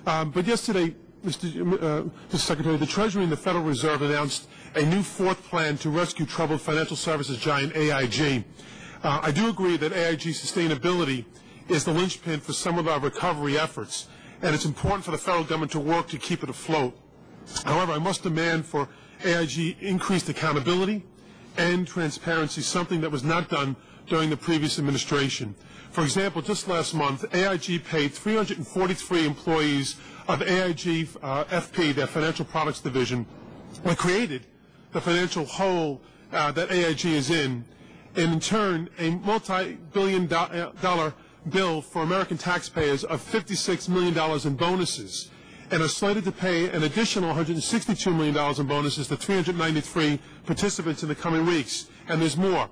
But yesterday, Mr. Secretary, the Treasury and the Federal Reserve announced a new fourth plan to rescue troubled financial services giant AIG. I do agree that AIG sustainability is the linchpin for some of our recovery efforts, and it's important for the federal government to work to keep it afloat. However, I must demand for AIG increased accountability and transparency, something that was not done during the previous administration. For example, just last month, AIG paid 343 employees of AIG FP, their financial products division, that created the financial hole that AIG is in, and in turn, a multi-billion dollar bill for American taxpayers of $56 million in bonuses, and are slated to pay an additional $162 million in bonuses to 393 participants in the coming weeks, and there's more.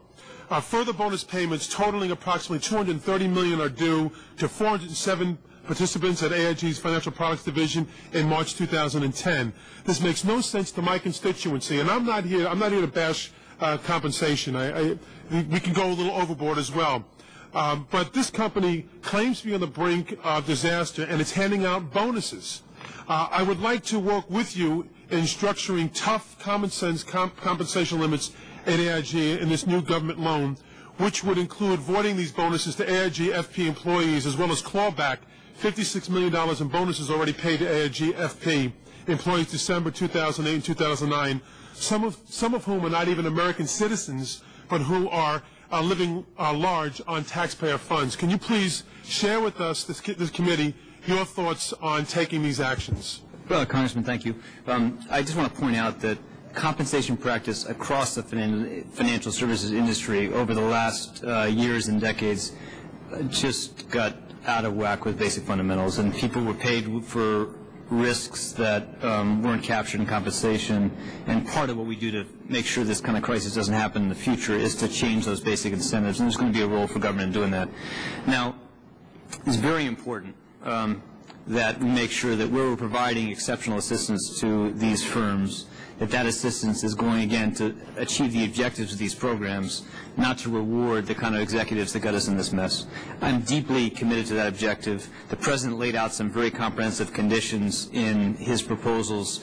Further bonus payments totaling approximately $230 million are due to 407 participants at AIG's Financial Products Division in March 2010. This makes no sense to my constituency, and I'm not here to bash compensation. We can go a little overboard as well. But this company claims to be on the brink of disaster, and it's handing out bonuses. I would like to work with you in structuring tough, common-sense compensation limits at AIG in this new government loan, which would include voiding these bonuses to AIG FP employees, as well as claw back $56 million in bonuses already paid to AIG FP employees December 2008 and 2009, some of whom are not even American citizens, but who are living large on taxpayer funds. Can you please share with us, this committee, your thoughts on taking these actions? Well, Congressman, thank you. I just want to point out that compensation practice across the financial services industry over the last years and decades just got out of whack with basic fundamentals, and people were paid for risks that weren't captured in compensation. And part of what we do to make sure this kind of crisis doesn't happen in the future is to change those basic incentives, and there's going to be a role for government in doing that. Now, it's very important that we make sure that where we're providing exceptional assistance to these firms, that assistance is going, again, to achieve the objectives of these programs, not to reward the kind of executives that got us in this mess. I'm deeply committed to that objective. The President laid out some very comprehensive conditions in his proposals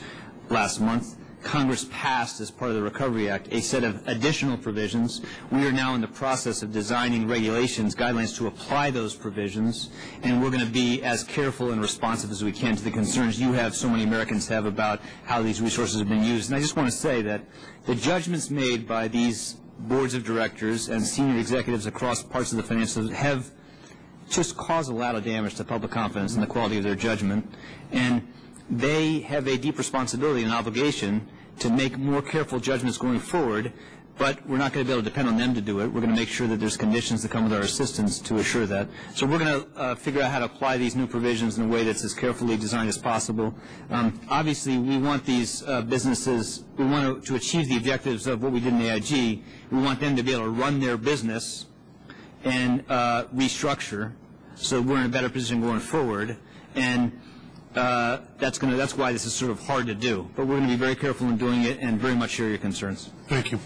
last month. Congress passed, as part of the Recovery Act, a set of additional provisions. We are now in the process of designing regulations, guidelines to apply those provisions, and we're going to be as careful and responsive as we can to the concerns you have, so many Americans have, about how these resources have been used. And I just want to say that the judgments made by these boards of directors and senior executives across parts of the financial have just caused a lot of damage to public confidence in the quality of their judgment, and they have a deep responsibility and obligation to make more careful judgments going forward, but we're not going to be able to depend on them to do it. We're going to make sure that there's conditions that come with our assistance to assure that. So we're going to figure out how to apply these new provisions in a way that's as carefully designed as possible. Obviously, we want these businesses, we want to achieve the objectives of what we did in AIG. We want them to be able to run their business and restructure so we're in a better position going forward. And that's why this is sort of hard to do. But we're going to be very careful in doing it and very much share your concerns. Thank you.